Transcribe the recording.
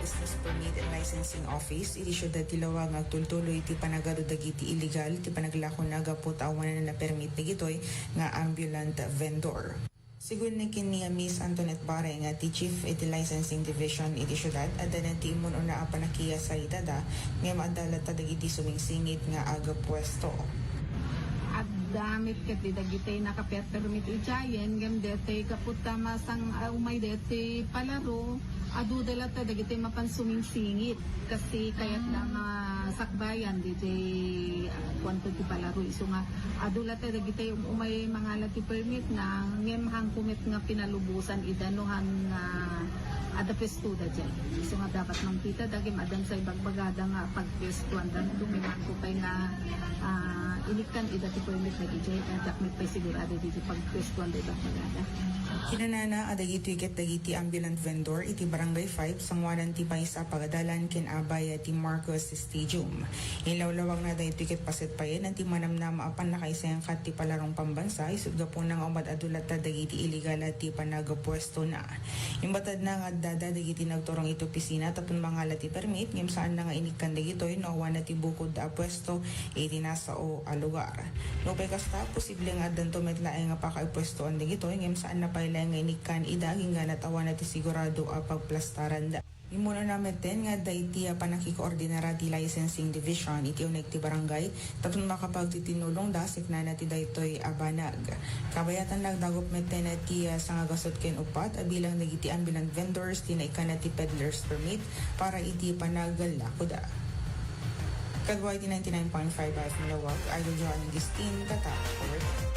Business Permit and Licensing Office, iti syudad ti Lawag agtultuloy ti panagado dagiti illegal, ti panaglako na gaputawan na permit na gitoy nga ambulant vendor. Sigun na kini Miss Antoinette Bare nga ti Chief iti Licensing Division iti syudad, adda na ti imun una apanakiya sa itada, nga maadalat ta dagiti sumingsingit nga aga pwesto. At damit ket dagiti nakapermit ijayen gem dete kaputa masang umay dete palaro adu dala ta dagiti mapansumingsingit kasi kayat na sakbayan dite kwanto ti palaro iso nga adu lata dagiti umay mga lati permit na ngem hangkumit nga pinalubusan idanuhan nga ada pestuda dyan. Iso nga dapat mangkita dagim adan sa ibagbagada nga pagpestuan dan dumiman ko kay nga inikan idati permit na ijay dakmit pay sigurado dito pagpestuan da ibagbagada. Kinanana adagiti iket dagiti ambulant vendor iti Barangay 5 sangwanan ti Paisa Pagadalan ken Abay ti Marcos Stadium. Ilawlawag na dagiti iket paset payen anti manamnama apan nakaisayang kat ti palarong pambansa isud gapon nga umad adulat ta dagiti illegal ti panagapwesto na. Imbatad na nga dada dagiti nagturong ito opisina tapon mga lati permit ngem saan na nga inikan dagitoy no awan na ti bukod da pwesto iti nasa o lugar. No pay kasta posible nga addan tumetlae nga pakaipwestoan dagitoy ngem saan na payla nga inikan idaging nga natawan na ti sigurado a pagplastaran da. Imuna namin din nga daiti panakikoordinara ti Licensing Division iti unig ti barangay tapos makapagtitinulong da sikna na ti daytoy abanag. Kabayatan nagdagop meten na ti sangagasot ken upat abilang nagiti ambulant vendors ti naikan na ti peddlers permit para iti panagalako da. Kadway ti 99.5 Malawag, Idol Joan Gistin, Tata, Forward.